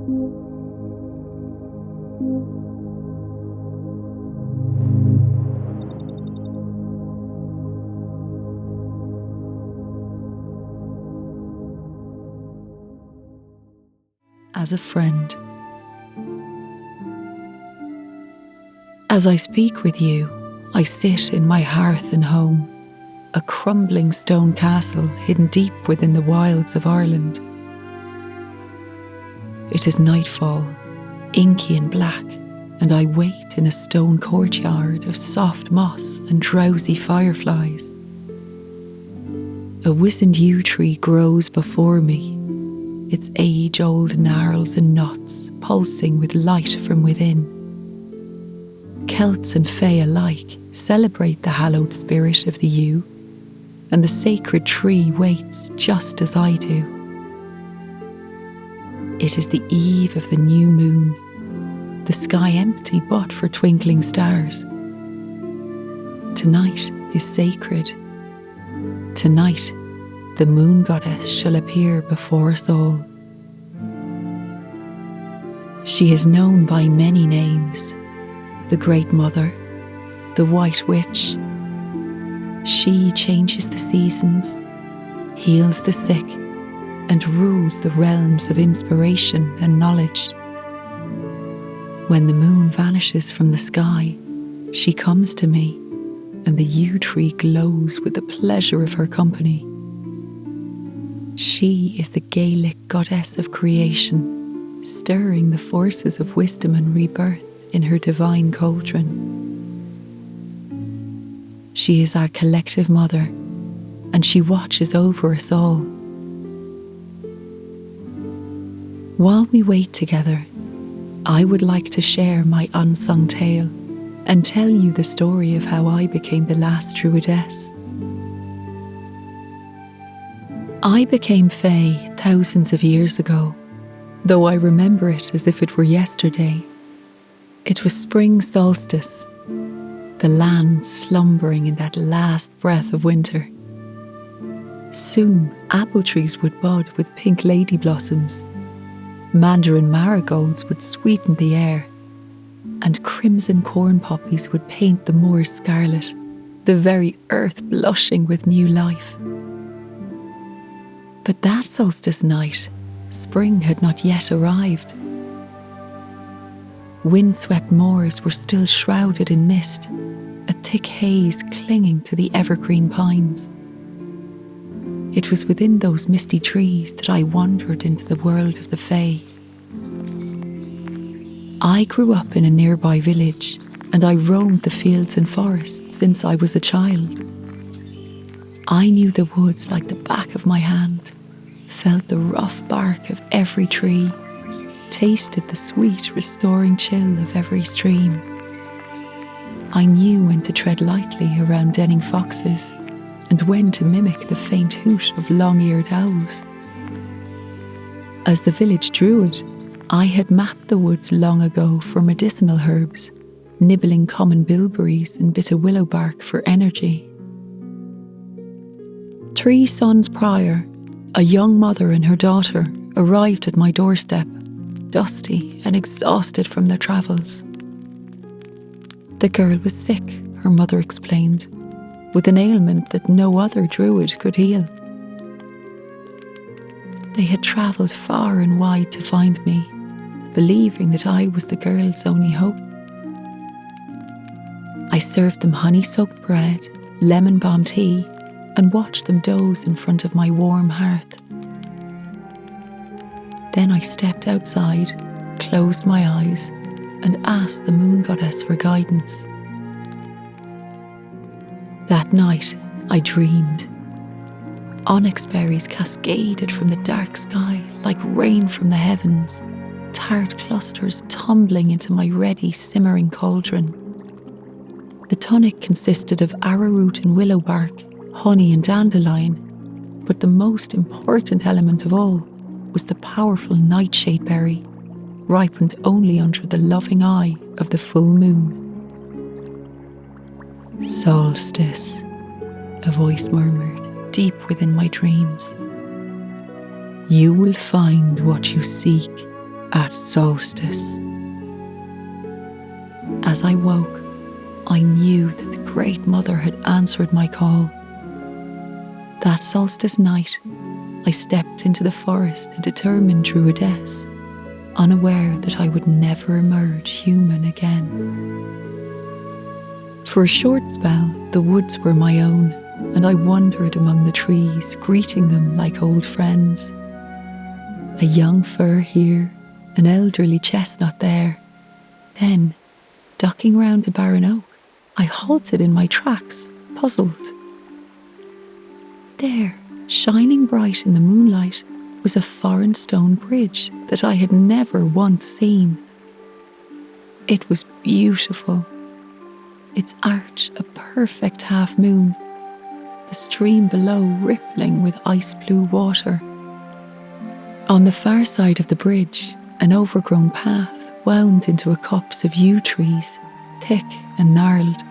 As a friend. As I speak with you, I sit in my hearth and home, a crumbling stone castle hidden deep within the wilds of Ireland. It is nightfall, inky and black, and I wait in a stone courtyard of soft moss and drowsy fireflies. A wizened yew tree grows before me, its age-old gnarls and knots pulsing with light from within. Celts and Fae alike celebrate the hallowed spirit of the yew, and the sacred tree waits just as I do. It is the eve of the new moon, the sky empty but for twinkling stars. Tonight is sacred. Tonight, the moon goddess shall appear before us all. She is known by many names: the Great Mother, the White Witch. She changes the seasons, heals the sick, and rules the realms of inspiration and knowledge. When the moon vanishes from the sky, she comes to me, and the yew tree glows with the pleasure of her company. She is the Gaelic goddess of creation, stirring the forces of wisdom and rebirth in her divine cauldron. She is our collective mother, and she watches over us all. While we wait together, I would like to share my unsung tale and tell you the story of how I became the last Druidess. I became Fae thousands of years ago, though I remember it as if it were yesterday. It was spring solstice, the land slumbering in that last breath of winter. Soon apple trees would bud with pink lady blossoms, mandarin marigolds would sweeten the air, and crimson corn poppies would paint the moors scarlet, the very earth blushing with new life. But that solstice night, spring had not yet arrived. Windswept moors were still shrouded in mist, a thick haze clinging to the evergreen pines. It was within those misty trees that I wandered into the world of the Fae. I grew up in a nearby village, and I roamed the fields and forests since I was a child. I knew the woods like the back of my hand, felt the rough bark of every tree, tasted the sweet, restoring chill of every stream. I knew when to tread lightly around denning foxes, and when to mimic the faint hoot of long-eared owls. As the village druid, I had mapped the woods long ago for medicinal herbs, nibbling common bilberries and bitter willow bark for energy. 3 suns prior, a young mother and her daughter arrived at my doorstep, dusty and exhausted from their travels. The girl was sick, her mother explained, with an ailment that no other druid could heal. They had travelled far and wide to find me, believing that I was the girl's only hope. I served them honey-soaked bread, lemon balm tea, and watched them doze in front of my warm hearth. Then I stepped outside, closed my eyes, and asked the moon goddess for guidance. That night, I dreamed. Onyx berries cascaded from the dark sky like rain from the heavens, tart clusters tumbling into my ready, simmering cauldron. The tonic consisted of arrowroot and willow bark, honey and dandelion, but the most important element of all was the powerful nightshade berry, ripened only under the loving eye of the full moon. Solstice, a voice murmured deep within my dreams. You will find what you seek at solstice. As I woke, I knew that the Great Mother had answered my call. That solstice night, I stepped into the forest a determined druidess, unaware that I would never emerge human again. For a short spell, the woods were my own, and I wandered among the trees, greeting them like old friends. A young fir here, an elderly chestnut there. Then, ducking round a barren oak, I halted in my tracks, puzzled. There, shining bright in the moonlight, was a foreign stone bridge that I had never once seen. It was beautiful, its arch a perfect half moon, the stream below rippling with ice blue water. On the far side of the bridge, an overgrown path wound into a copse of yew trees, thick and gnarled.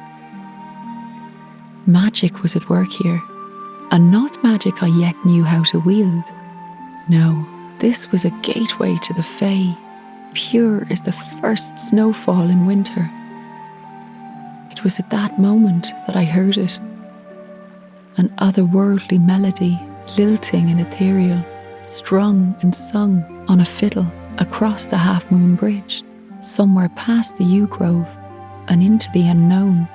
Magic was at work here, and not magic I yet knew how to wield. No, this was a gateway to the Fae, pure as the first snowfall in winter. It was at that moment that I heard it, an otherworldly melody, lilting and ethereal, strung and sung on a fiddle across the half-moon bridge, somewhere past the yew grove and into the unknown.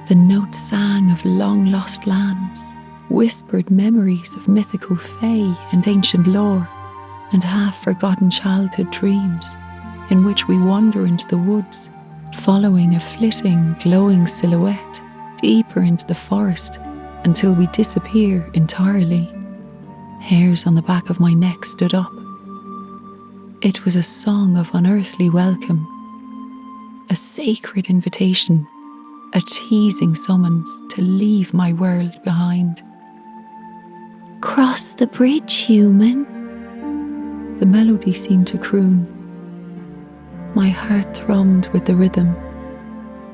The note sang of long-lost lands, whispered memories of mythical fae and ancient lore, and half-forgotten childhood dreams in which we wander into the woods, following a flitting, glowing silhouette deeper into the forest until we disappear entirely. Hairs on the back of my neck stood up. It was a song of unearthly welcome, a sacred invitation, a teasing summons to leave my world behind. "Cross the bridge, human," the melody seemed to croon. My heart thrummed with the rhythm.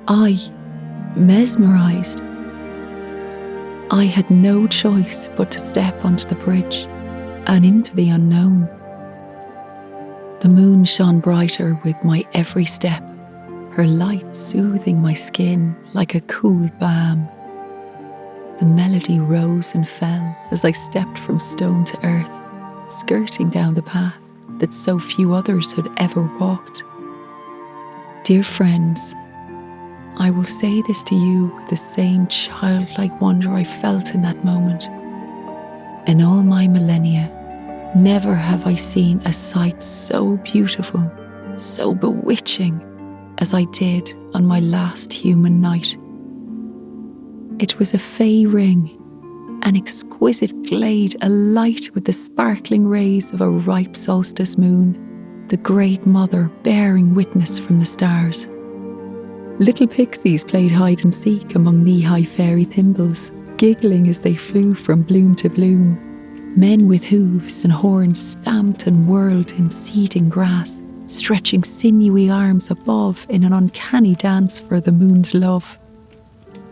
I, mesmerised. I had no choice but to step onto the bridge and into the unknown. The moon shone brighter with my every step, her light soothing my skin like a cool balm. The melody rose and fell as I stepped from stone to earth, skirting down the path that so few others had ever walked. Dear friends, I will say this to you with the same childlike wonder I felt in that moment. In all my millennia, never have I seen a sight so beautiful, so bewitching, as I did on my last human night. It was a fey ring, an exquisite glade alight with the sparkling rays of a ripe solstice moon, the Great Mother bearing witness from the stars. Little pixies played hide and seek among knee-high fairy thimbles, giggling as they flew from bloom to bloom. Men with hooves and horns stamped and whirled in seeding grass, stretching sinewy arms above in an uncanny dance for the moon's love.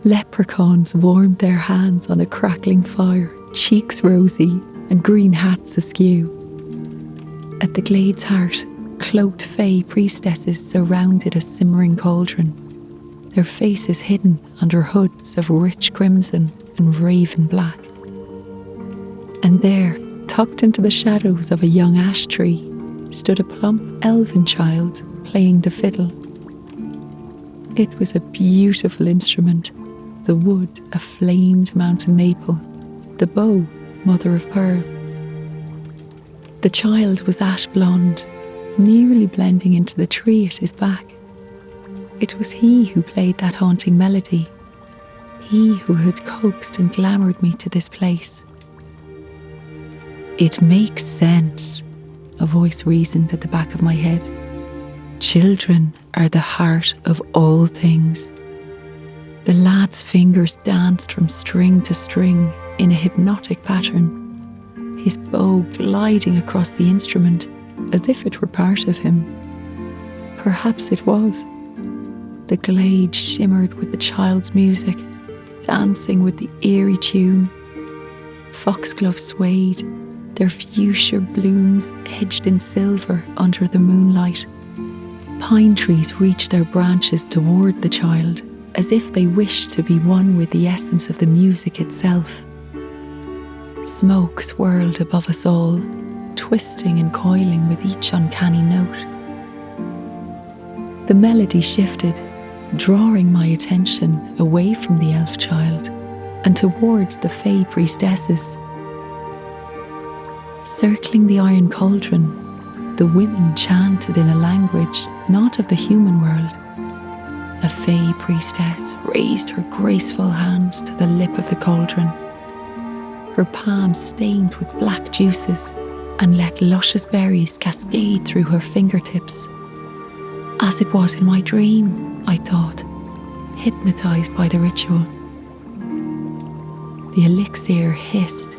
Leprechauns warmed their hands on a crackling fire, cheeks rosy and green hats askew. At the glade's heart, cloaked fey priestesses surrounded a simmering cauldron, their faces hidden under hoods of rich crimson and raven black. And there, tucked into the shadows of a young ash tree, stood a plump elven child playing the fiddle. It was a beautiful instrument, the wood a flamed mountain maple, the bow mother of pearl. The child was ash blonde, nearly blending into the tree at his back. It was he who played that haunting melody, he who had coaxed and glamoured me to this place. "It makes sense," a voice reasoned at the back of my head. "Children are the heart of all things." The lad's fingers danced from string to string in a hypnotic pattern, his bow gliding across the instrument as if it were part of him. Perhaps it was. The glade shimmered with the child's music, dancing with the eerie tune. Foxglove swayed, their fuchsia blooms edged in silver under the moonlight. Pine trees reached their branches toward the child, as if they wished to be one with the essence of the music itself. Smoke swirled above us all, twisting and coiling with each uncanny note. The melody shifted, drawing my attention away from the elf child and towards the fey priestesses. Circling the iron cauldron, the women chanted in a language not of the human world. A fey priestess raised her graceful hands to the lip of the cauldron, her palms stained with black juices, and let luscious berries cascade through her fingertips. As it was in my dream, I thought, hypnotized by the ritual. The elixir hissed,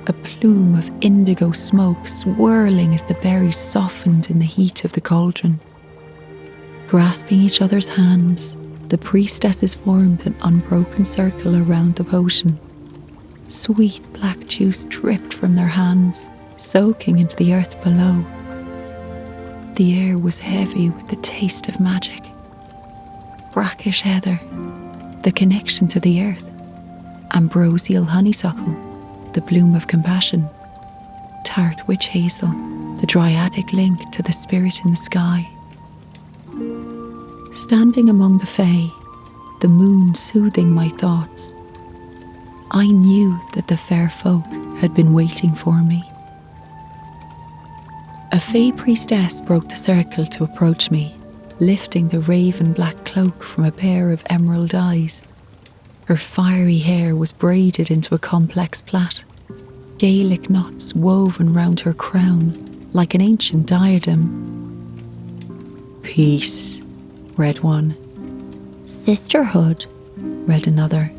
a plume of indigo smoke swirling as the berries softened in the heat of the cauldron. Grasping each other's hands, the priestesses formed an unbroken circle around the potion. Sweet black juice dripped from their hands, soaking into the earth below. The air was heavy with the taste of magic. Brackish heather, the connection to the earth. Ambrosial honeysuckle, the bloom of compassion. Tart witch hazel, the dryadic link to the spirit in the sky. Standing among the fae, the moon soothing my thoughts, I knew that the fair folk had been waiting for me. A fey priestess broke the circle to approach me, lifting the raven black cloak from a pair of emerald eyes. Her fiery hair was braided into a complex plait, Gaelic knots woven round her crown like an ancient diadem. Peace, read one. Sisterhood, read another.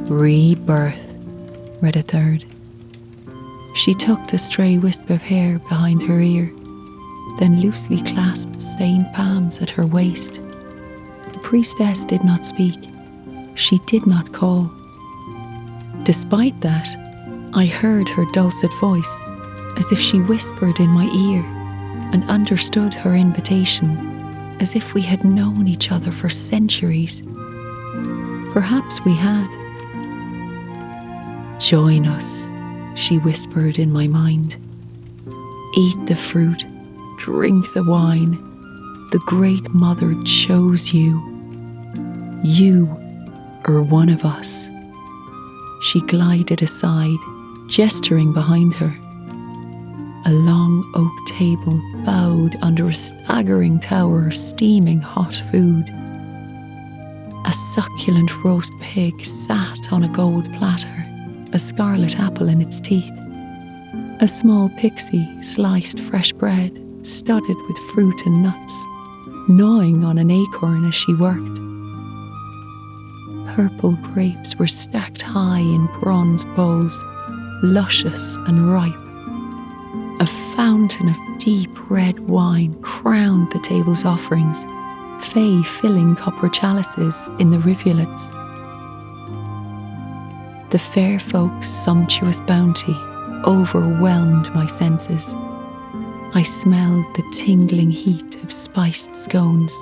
Rebirth, read a third. She tucked a stray wisp of hair behind her ear, then loosely clasped stained palms at her waist. The priestess did not speak. She did not call. Despite that, I heard her dulcet voice, as if she whispered in my ear, and understood her invitation, as if we had known each other for centuries. Perhaps we had. Join us, she whispered in my mind. Eat the fruit, drink the wine. The Great Mother chose you. You are one of us. She glided aside, gesturing behind her. A long oak table bowed under a staggering tower of steaming hot food. A succulent roast pig sat on a gold platter, a scarlet apple in its teeth. A small pixie sliced fresh bread, studded with fruit and nuts, gnawing on an acorn as she worked. Purple grapes were stacked high in bronze bowls, luscious and ripe. A fountain of deep red wine crowned the table's offerings, fae filling copper chalices in the rivulets. The fair folk's sumptuous bounty overwhelmed my senses. I smelled the tingling heat of spiced scones,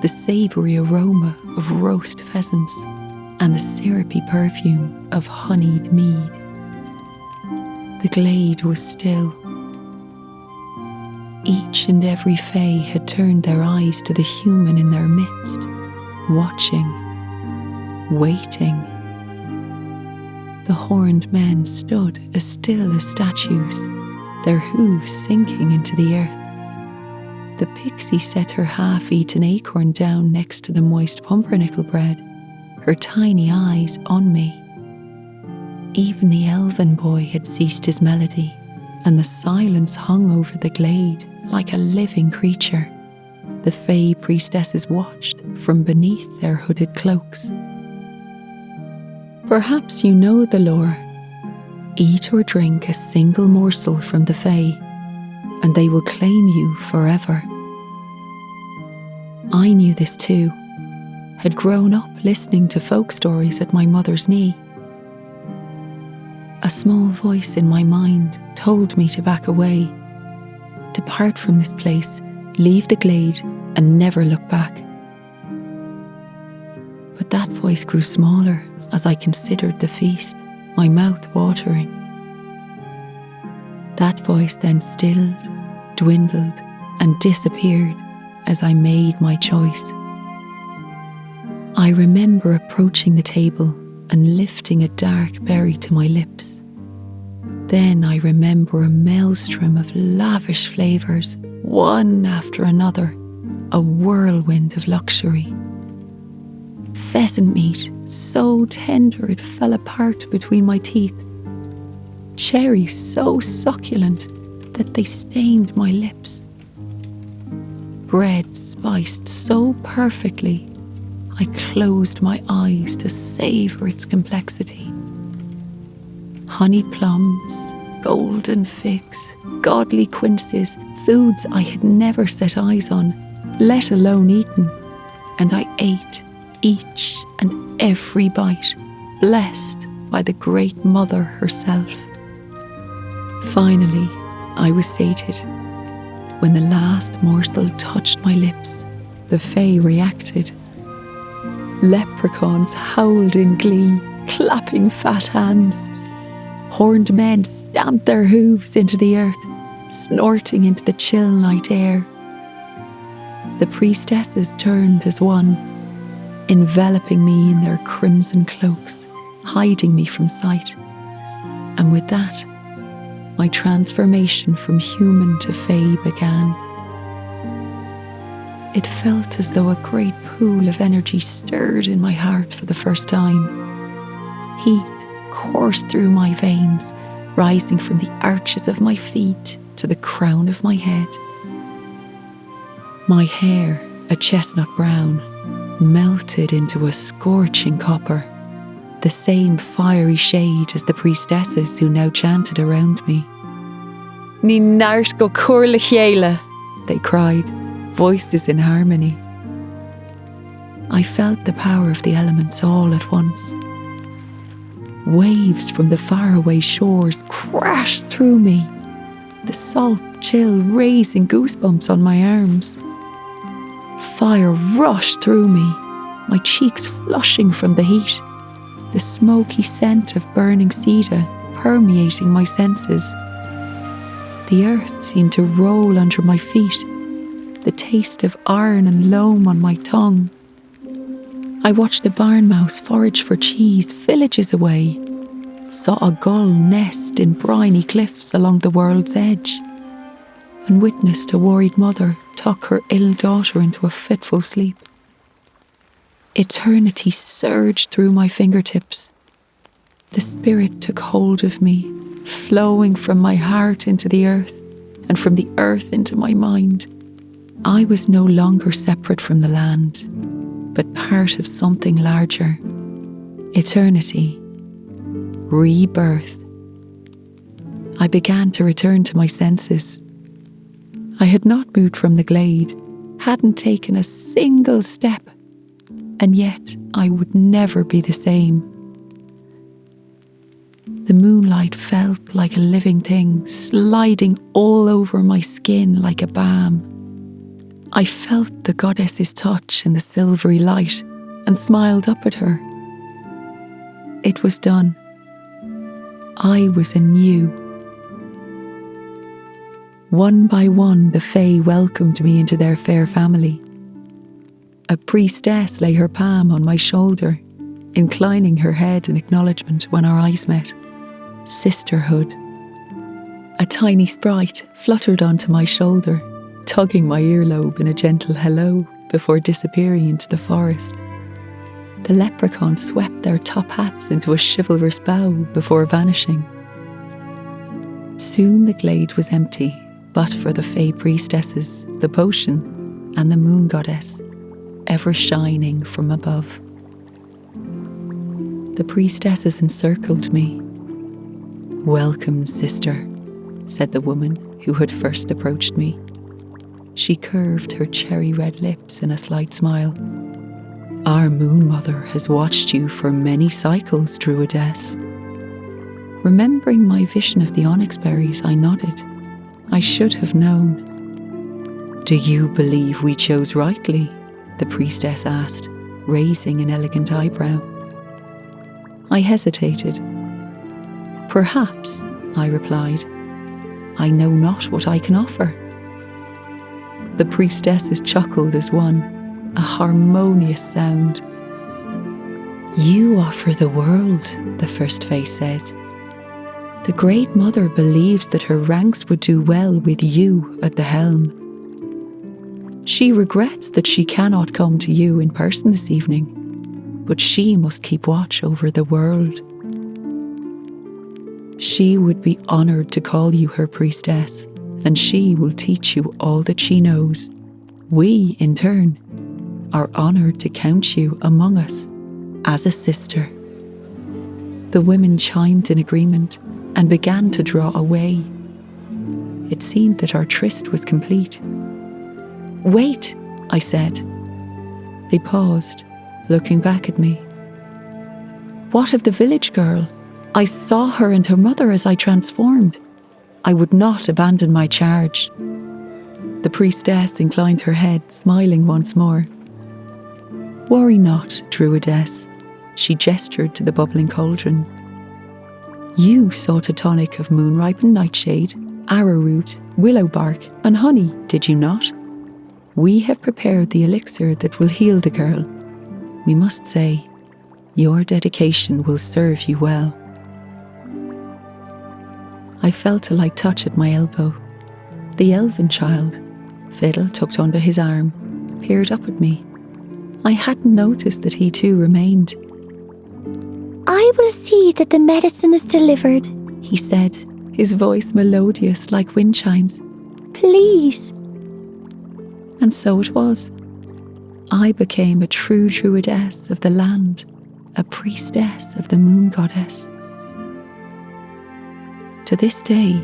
the savoury aroma of roast pheasants, and the syrupy perfume of honeyed mead. The glade was still. Each and every fae had turned their eyes to the human in their midst, watching, waiting. The horned men stood as still as statues, their hooves sinking into the earth. The pixie set her half-eaten acorn down next to the moist pumpernickel bread, her tiny eyes on me. Even the elven boy had ceased his melody, and the silence hung over the glade like a living creature. The fae priestesses watched from beneath their hooded cloaks. Perhaps you know the lore. Eat or drink a single morsel from the fae, and they will claim you forever. I knew this too, had grown up listening to folk stories at my mother's knee. A small voice in my mind told me to back away. Depart from this place, leave the glade, and never look back. But that voice grew smaller as I considered the feast, my mouth watering. That voice then stilled, dwindled, and disappeared as I made my choice. I remember approaching the table and lifting a dark berry to my lips. Then I remember a maelstrom of lavish flavours, one after another, a whirlwind of luxury. Pheasant meat, so tender it fell apart between my teeth. Cherries so succulent that they stained my lips. Bread spiced so perfectly, I closed my eyes to savour its complexity. Honey plums, golden figs, godly quinces, foods I had never set eyes on, let alone eaten, and I ate each and every bite, blessed by the Great Mother herself. Finally, I was sated. When the last morsel touched my lips, the Fae reacted. Leprechauns howled in glee, clapping fat hands. Horned men stamped their hooves into the earth, snorting into the chill night air. The priestesses turned as one, enveloping me in their crimson cloaks, hiding me from sight. And with that, my transformation from human to fae began. It felt as though a great pool of energy stirred in my heart for the first time. Heat coursed through my veins, rising from the arches of my feet to the crown of my head. My hair, a chestnut brown, melted into a scorching copper, the same fiery shade as the priestesses who now chanted around me. Ní nart go cúr le chéile, they cried, voices in harmony. I felt the power of the elements all at once. Waves from the faraway shores crashed through me, the salt chill raising goosebumps on my arms. Fire rushed through me, my cheeks flushing from the heat, the smoky scent of burning cedar permeating my senses. The earth seemed to roll under my feet, the taste of iron and loam on my tongue. I watched the barn mouse forage for cheese villages away, saw a gull nest in briny cliffs along the world's edge, and witnessed a worried mother tuck her ill daughter into a fitful sleep. Eternity surged through my fingertips. The spirit took hold of me, flowing from my heart into the earth, and from the earth into my mind. I was no longer separate from the land, but part of something larger. Eternity. Rebirth. I began to return to my senses. I had not moved from the glade, hadn't taken a single step, and yet I would never be the same. The moonlight felt like a living thing, sliding all over my skin like a balm. I felt the goddess's touch in the silvery light and smiled up at her. It was done. I was anew. One by one, the Fae welcomed me into their fair family. A priestess lay her palm on my shoulder, inclining her head in acknowledgement when our eyes met. Sisterhood. A tiny sprite fluttered onto my shoulder, tugging my earlobe in a gentle hello before disappearing into the forest. The leprechauns swept their top hats into a chivalrous bow before vanishing. Soon the glade was empty, but for the Fae priestesses, the potion, and the moon goddess, ever shining from above. The priestesses encircled me. "Welcome, sister," said the woman who had first approached me. She curved her cherry-red lips in a slight smile. "Our moon mother has watched you for many cycles, Druidess. Remembering my vision of the onyx berries, I nodded. I should have known. "Do you believe we chose rightly?" the priestess asked, raising an elegant eyebrow. I hesitated. "Perhaps," I replied. "I know not what I can offer." The priestesses chuckled as one, a harmonious sound. "You offer the world," the first face said. "The Great Mother believes that her ranks would do well with you at the helm. She regrets that she cannot come to you in person this evening, but she must keep watch over the world. She would be honoured to call you her priestess, and she will teach you all that she knows. We, in turn, are honoured to count you among us as a sister." The women chimed in agreement and began to draw away. It seemed that our tryst was complete. "Wait," I said. They paused, looking back at me. "What of the village girl? I saw her and her mother as I transformed. I would not abandon my charge." The priestess inclined her head, smiling once more. "Worry not, Druidess," she gestured to the bubbling cauldron. "You sought a tonic of moon-ripened nightshade, arrowroot, willow bark, and honey, did you not? We have prepared the elixir that will heal the girl. We must say, your dedication will serve you well." I felt a light touch at my elbow. The elven child, fiddle tucked under his arm, peered up at me. I hadn't noticed that he too remained. "I will see that the medicine is delivered," he said, his voice melodious like wind chimes. "Please." And so it was. I became a true druidess of the land, a priestess of the moon goddess. To this day,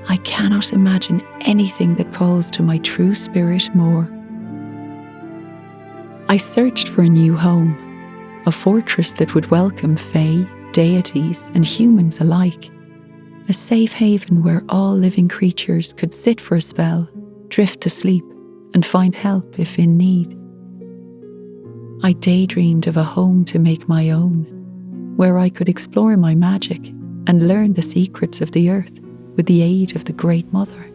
I cannot imagine anything that calls to my true spirit more. I searched for a new home, a fortress that would welcome fae, deities, and humans alike, a safe haven where all living creatures could sit for a spell, drift to sleep, and find help if in need. I daydreamed of a home to make my own, where I could explore my magic and learn the secrets of the earth with the aid of the Great Mother.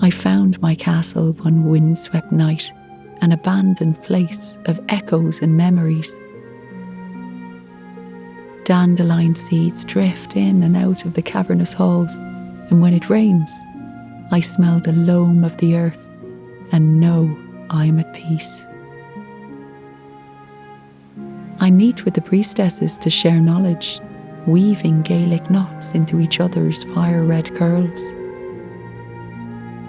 I found my castle one windswept night, an abandoned place of echoes and memories. Dandelion seeds drift in and out of the cavernous halls, and when it rains, I smell the loam of the earth and know I'm at peace. I meet with the priestesses to share knowledge, weaving Gaelic knots into each other's fire-red curls.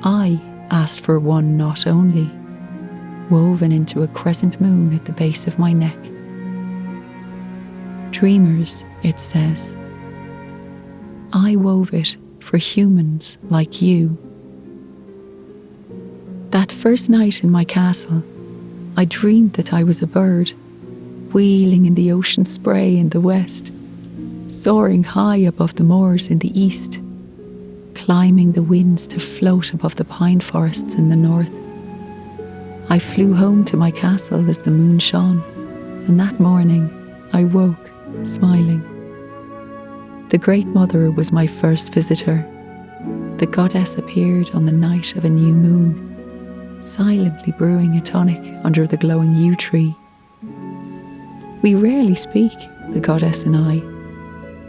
I asked for one knot only, woven into a crescent moon at the base of my neck. Dreamers, it says. I wove it for humans like you. That first night in my castle, I dreamed that I was a bird, wheeling in the ocean spray in the west, soaring high above the moors in the east, climbing the winds to float above the pine forests in the north. I flew home to my castle as the moon shone, and that morning I woke, smiling. The Great Mother was my first visitor. The goddess appeared on the night of a new moon, silently brewing a tonic under the glowing yew tree. We rarely speak, the goddess and I,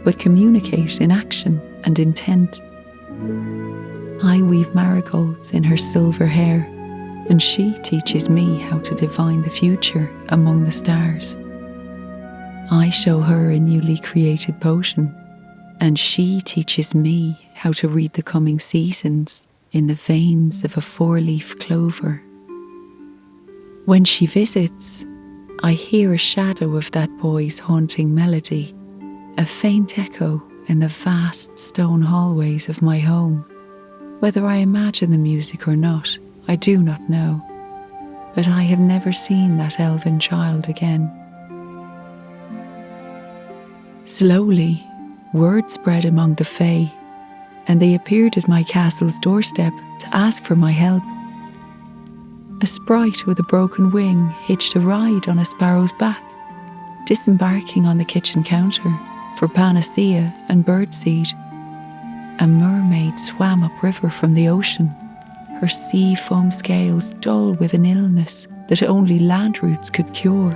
but communicate in action and intent. I weave marigolds in her silver hair, and she teaches me how to divine the future among the stars. I show her a newly created potion, and she teaches me how to read the coming seasons in the veins of a four-leaf clover. When she visits, I hear a shadow of that boy's haunting melody, a faint echo in the vast stone hallways of my home. Whether I imagine the music or not, I do not know, but I have never seen that elven child again. Slowly, Word spread among the Fae, and they appeared at my castle's doorstep to ask for my help. A sprite with a broken wing hitched a ride on a sparrow's back, disembarking on the kitchen counter for panacea and birdseed. A mermaid swam upriver from the ocean, her sea foam scales dull with an illness that only land roots could cure.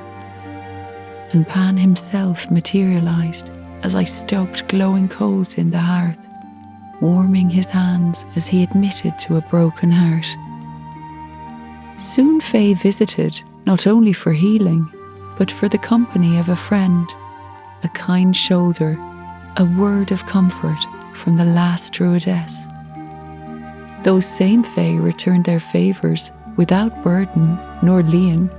And Pan himself materialized as I stoked glowing coals in the hearth, warming his hands as he admitted to a broken heart. Soon Faye visited, not only for healing, but for the company of a friend, a kind shoulder, a word of comfort from the last Druidess. Those same Fae returned their favours without burden nor lien,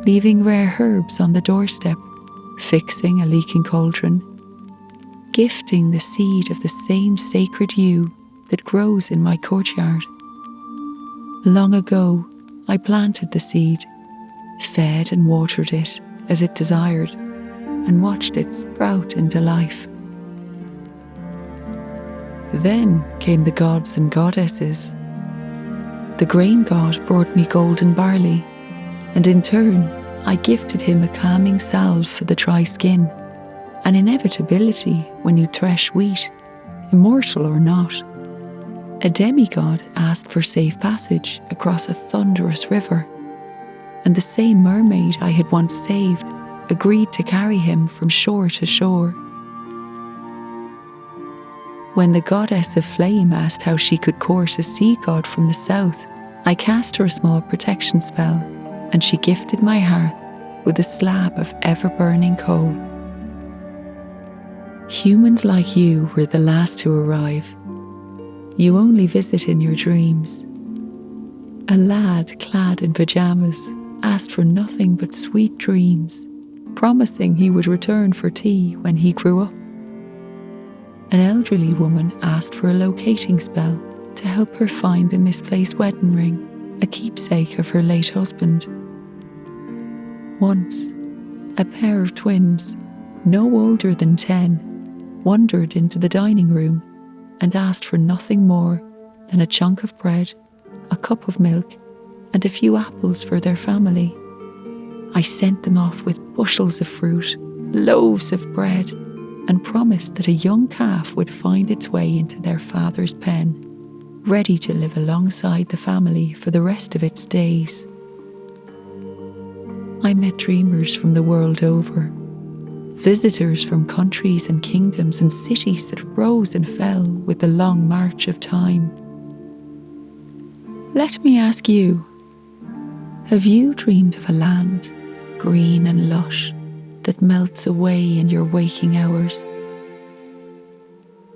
leaving rare herbs on the doorstep, fixing a leaking cauldron, gifting the seed of the same sacred yew that grows in my courtyard. Long ago, I planted the seed, fed and watered it as it desired, and watched it sprout into life. Then came the gods and goddesses. The grain god brought me golden barley, and in turn I gifted him a calming salve for the dry skin, an inevitability when you thresh wheat, immortal or not. A demigod asked for safe passage across a thunderous river, and the same mermaid I had once saved agreed to carry him from shore to shore. When the goddess of flame asked how she could court a sea god from the south, I cast her a small protection spell, and she gifted my hearth with a slab of ever-burning coal. Humans like you were the last to arrive. You only visit in your dreams. A lad clad in pajamas asked for nothing but sweet dreams, promising he would return for tea when he grew up. An elderly woman asked for a locating spell to help her find a misplaced wedding ring, a keepsake of her late husband. Once, a pair of twins, no older than 10, wandered into the dining room and asked for nothing more than a chunk of bread, a cup of milk, and a few apples for their family. I sent them off with bushels of fruit, loaves of bread, and promised that a young calf would find its way into their father's pen, ready to live alongside the family for the rest of its days. I met dreamers from the world over, visitors from countries and kingdoms and cities that rose and fell with the long march of time. Let me ask you, have you dreamed of a land, green and lush, that melts away in your waking hours?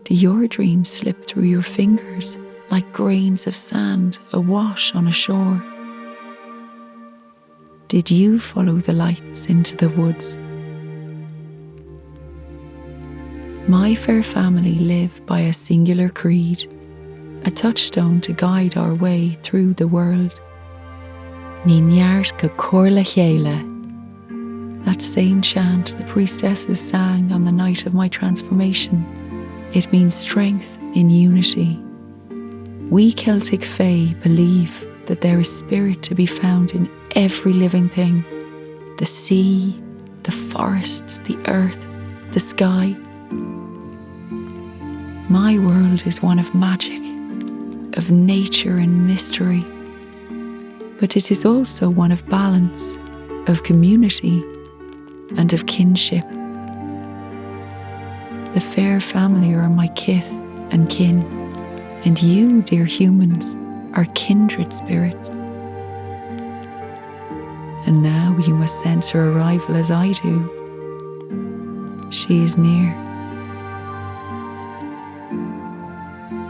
Do your dreams slip through your fingers like grains of sand awash on a shore? Did you follow the lights into the woods? My fair family live by a singular creed, a touchstone to guide our way through the world. Ní neart go cóir le chéile. That same chant the priestesses sang on the night of my transformation. It means strength in unity. We Celtic Fae believe that there is spirit to be found in every living thing. The sea, the forests, the earth, the sky. My world is one of magic, of nature and mystery. But it is also one of balance, of community, and of kinship. The fair family are my kith and kin, and you, dear humans, are kindred spirits. And now you must sense her arrival as I do. She is near.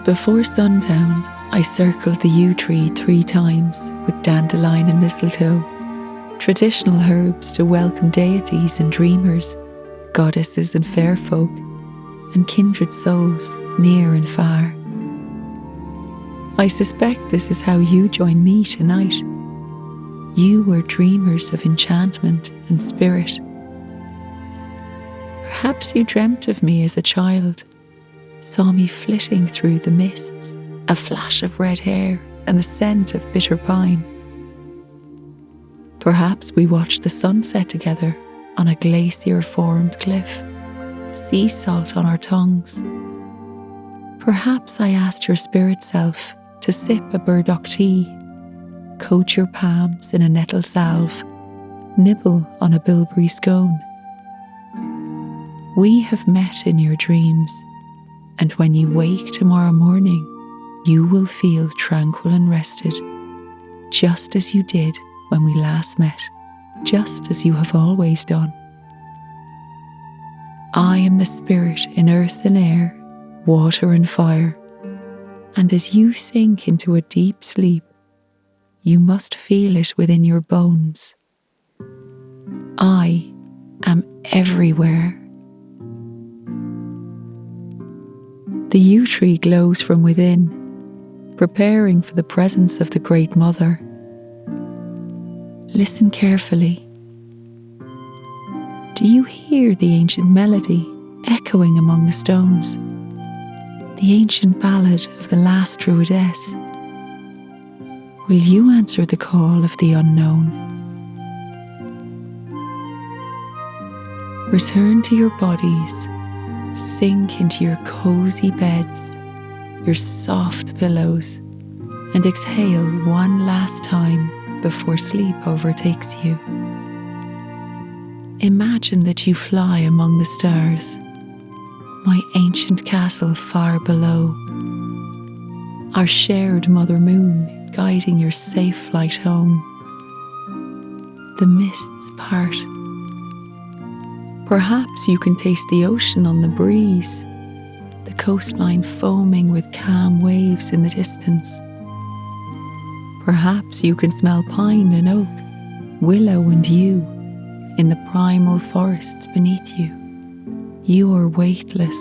Before sundown, I circled the yew tree 3 times with dandelion and mistletoe, traditional herbs to welcome deities and dreamers, goddesses and fair folk, and kindred souls near and far. I suspect this is how you join me tonight. You were dreamers of enchantment and spirit. Perhaps you dreamt of me as a child, saw me flitting through the mists, a flash of red hair and the scent of bitter pine. Perhaps we watched the sunset together on a glacier-formed cliff, sea salt on our tongues. Perhaps I asked your spirit self to sip a burdock tea, coat your palms in a nettle salve, nibble on a bilberry scone. We have met in your dreams, and when you wake tomorrow morning, you will feel tranquil and rested, just as you did when we last met, just as you have always done. I am the spirit in earth and air, water and fire, and as you sink into a deep sleep, you must feel it within your bones. I am everywhere. The yew tree glows from within, preparing for the presence of the Great Mother. Listen carefully. Do you hear the ancient melody echoing among the stones? The ancient ballad of the last Druidess? Will you answer the call of the unknown? Return to your bodies, sink into your cozy beds, your soft pillows, and exhale one last time before sleep overtakes you. Imagine that you fly among the stars, my ancient castle far below, our shared mother moon guiding your safe flight home. The mists part. Perhaps you can taste the ocean on the breeze, the coastline foaming with calm waves in the distance. Perhaps you can smell pine and oak, willow and yew in the primal forests beneath you. You are weightless,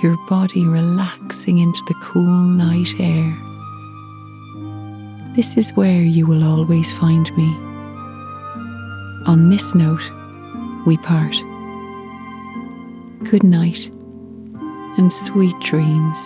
your body relaxing into the cool night air. This is where you will always find me. On this note, we part. Good night and sweet dreams.